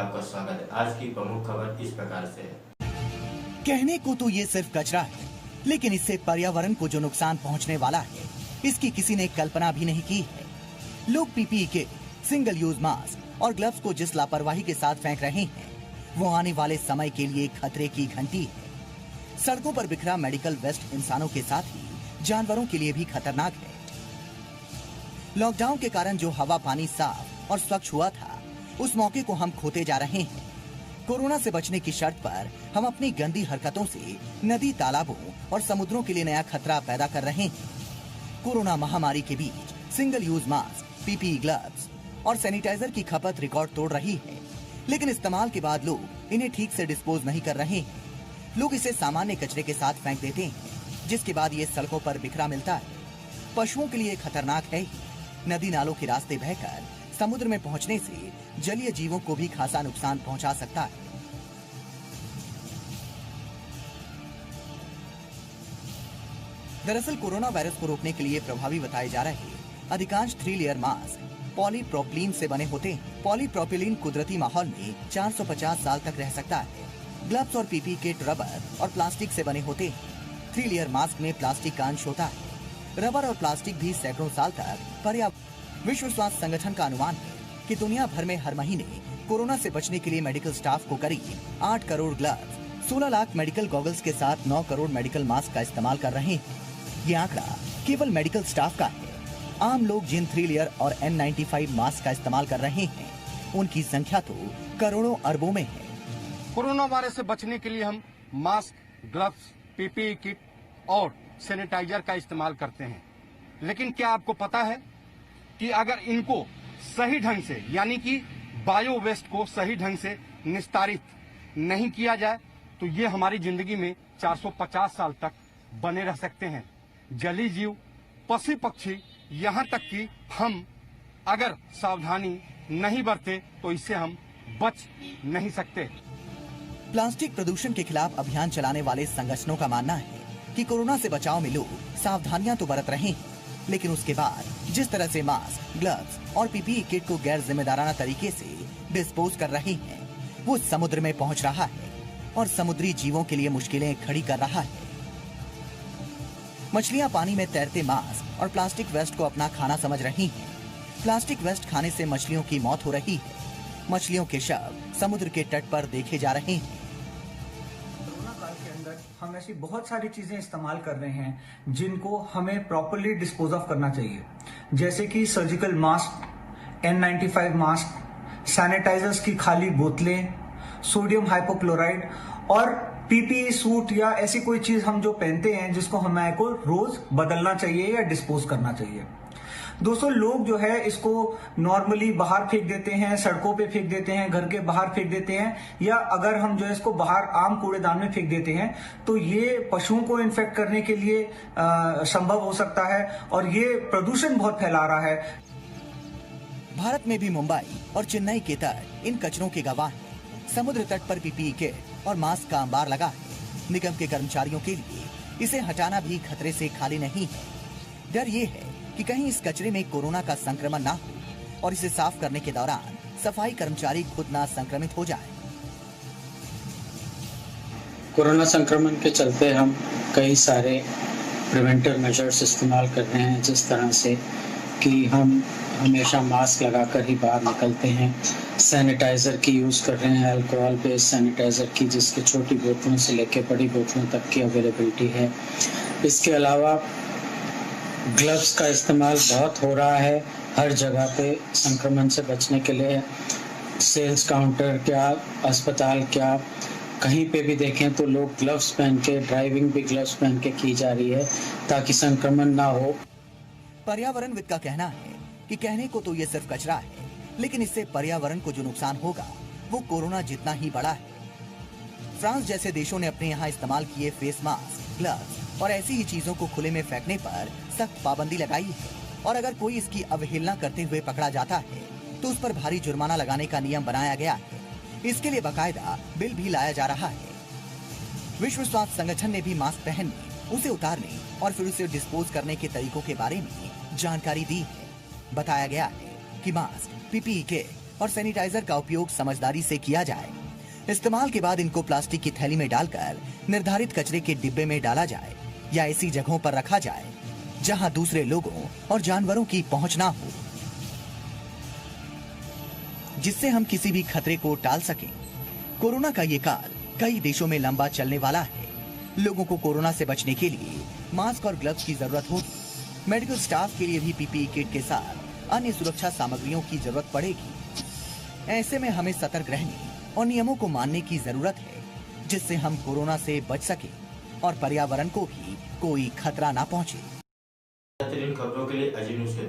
आपका स्वागत है। आज की प्रमुख खबर इस प्रकार से है। कहने को तो ये सिर्फ कचरा है, लेकिन इससे पर्यावरण को जो नुकसान पहुंचने वाला है, इसकी किसी ने कल्पना भी नहीं की है। लोग PPE kit, single use mask और ग्लव्स को जिस लापरवाही के साथ फेंक रहे हैं, वो आने वाले समय के लिए खतरे की घंटी है। सड़कों पर बिखरा मेडिकल वेस्ट इंसानों के साथ ही जानवरों के लिए भी खतरनाक है। लॉकडाउन के कारण जो हवा पानी साफ और स्वच्छ हुआ था, उस मौके को हम खोते जा रहे हैं। कोरोना से बचने की शर्त पर हम अपनी गंदी हरकतों से नदी, तालाबों और समुद्रों के लिए नया खतरा पैदा कर रहे हैं। कोरोना महामारी के बीच single use mask, PPE gloves और सैनिटाइजर की खपत रिकॉर्ड तोड़ रही है, लेकिन इस्तेमाल के बाद लोग इन्हें ठीक से डिस्पोज नहीं कर रहे हैं। लोग इसे सामान्य कचरे के साथ फेंक देते हैं, जिसके बाद ये सड़कों पर बिखरा मिलता है। पशुओं के लिए खतरनाक है ही। नदी नालों के रास्ते बहकर समुद्र में पहुंचने से जलीय जीवों को भी खासा नुकसान पहुंचा सकता है। दरअसल कोरोना वायरस को रोकने के लिए प्रभावी बताए जा रहे अधिकांश 3 लेयर मास्क पॉलीप्रोपिलीन से बने होते हैं। पॉलीप्रोपिलीन कुदरती माहौल में 450 साल तक रह सकता है। ग्लव्स और पीपीई किट रबर और प्लास्टिक से बने होते हैं। 3 लेयर मास्क में प्लास्टिक का अंश होता है। रबर और प्लास्टिक भी सैकड़ों साल तक पर्याप्त। विश्व स्वास्थ्य संगठन का अनुमान है कि दुनिया भर में हर महीने कोरोना से बचने के लिए मेडिकल स्टाफ को करीब 8 crore gloves, 16 lakh medical goggles के साथ 9 करोड़ मेडिकल मास्क का इस्तेमाल कर रहे हैं। ये आंकड़ा केवल मेडिकल स्टाफ का है। आम लोग जिन 3 लेयर और N95 मास्क का इस्तेमाल कर रहे हैं, उनकी संख्या तो करोड़ों अरबों में है। कोरोना वायरस से बचने के लिए हम मास्क, ग्लव्स, पीपीई किट और सैनिटाइजर का इस्तेमाल करते हैं, लेकिन क्या आपको पता है कि अगर इनको सही ढंग से, यानी कि बायो वेस्ट को सही ढंग से निस्तारित नहीं किया जाए तो ये हमारी जिंदगी में 450 साल तक बने रह सकते हैं। जलीय जीव, पशु पक्षी, यहाँ तक कि हम अगर सावधानी नहीं बरते तो इससे हम बच नहीं सकते। प्लास्टिक प्रदूषण के खिलाफ अभियान चलाने वाले संगठनों का मानना है कि कोरोना से बचाव में लोग सावधानियां तो बरत रहे हैं, लेकिन उसके बाद जिस तरह से मास्क, ग्लव्स और पीपीई किट को गैर जिम्मेदाराना तरीके से डिस्पोज कर रहे हैं, वो समुद्र में पहुंच रहा है और समुद्री जीवों के लिए मुश्किलें खड़ी कर रहा है। मछलियां पानी में तैरते मास्क और प्लास्टिक वेस्ट को अपना खाना समझ रही हैं। प्लास्टिक वेस्ट खाने से मछलियों की मौत हो रही है। मछलियों के शव समुद्र के तट पर देखे जा रहे हैं। हम ऐसी बहुत सारी चीजें इस्तेमाल कर रहे हैं जिनको हमें प्रॉपर्ली डिस्पोज ऑफ करना चाहिए, जैसे कि surgical mask, N95 mask, sanitisers की खाली बोतलें, सोडियम हाइपोक्लोराइड और पीपीई सूट या ऐसी कोई चीज हम जो पहनते हैं जिसको हमें को रोज बदलना चाहिए या डिस्पोज करना चाहिए। दोस्तों, लोग जो है इसको नॉर्मली बाहर फेंक देते हैं, सड़कों पे फेंक देते हैं, घर के बाहर फेंक देते हैं, या अगर हम जो है इसको बाहर आम कूड़ेदान में फेंक देते हैं तो ये पशुओं को इन्फेक्ट करने के लिए संभव हो सकता है और ये प्रदूषण बहुत फैला रहा है। भारत में भी मुंबई और चेन्नई के तट इन कचरों के गवाह हैं। समुद्र तट पर पीपीई किट और मास्क का अंबार लगा है। निगम के कर्मचारियों के लिए इसे हटाना भी खतरे से खाली नहीं है। डर ये है कि कहीं इस कचरे में कोरोना का संक्रमण ना हो और इसे साफ करने के दौरान सफाई कर्मचारी खुद ना संक्रमित हो जाए। कोरोना संक्रमण के चलते हम कई सारे प्रिवेंटिव मेजर्स इस्तेमाल कर रहे हैं, जिस तरह से कि हम हमेशा मास्क लगाकर ही बाहर निकलते हैं, सैनिटाइज़र की यूज़ कर रहे हैं, अल्कोहल बेस्ड सैनिटाइज़र की, जिसके छोटी बोतलों से लेकर बड़ी बोतलों तक की अवेलेबिलिटी है। इसके अलावा ग्लव्स का इस्तेमाल बहुत हो रहा है हर जगह पे संक्रमण से बचने के लिए। सेल्स काउंटर क्या, अस्पताल क्या, कहीं पे भी देखें तो लोग ग्लव्स पहन के, ड्राइविंग भी ग्लव्स पहन के की जा रही है ताकि संक्रमण ना हो। पर्यावरणविद का कहना है कि कहने को तो ये सिर्फ कचरा है, लेकिन इससे पर्यावरण को जो नुकसान होगा वो कोरोना जितना ही बड़ा है। फ्रांस जैसे देशों ने अपने यहाँ इस्तेमाल किए फेस मास्क, ग्लव्स और ऐसी ही चीजों को खुले में फेंकने पर सख्त पाबंदी लगाई है, और अगर कोई इसकी अवहेलना करते हुए पकड़ा जाता है तो उस पर भारी जुर्माना लगाने का नियम बनाया गया है। इसके लिए बाकायदा बिल भी लाया जा रहा है। विश्व स्वास्थ्य संगठन ने भी मास्क पहनने, उसे उतारने और फिर उसे डिस्पोज करने के तरीकों के बारे में जानकारी दी है। बताया गया है कि मास्क, पीपीई किट और सैनिटाइजर का उपयोग समझदारी से किया जाए। इस्तेमाल के बाद इनको प्लास्टिक की थैली में डालकर निर्धारित कचरे के डिब्बे में डाला जाए या ऐसी जगहों पर रखा जाए जहां दूसरे लोगों और जानवरों की पहुंच ना हो, जिससे हम किसी भी खतरे को टाल सकें। कोरोना का ये काल कई देशों में लंबा चलने वाला है। लोगों को कोरोना से बचने के लिए मास्क और ग्लव्स की जरूरत होगी। मेडिकल स्टाफ के लिए भी पीपीई किट के साथ अन्य सुरक्षा सामग्रियों की जरूरत पड़ेगी। ऐसे में हमें सतर्क रहने और नियमों को मानने की जरूरत है, जिससे हम कोरोना से बच सकें और पर्यावरण को भी कोई खतरा ना पहुंचे। बेहतरीन खबरों के लिए अजी न्यूज़ को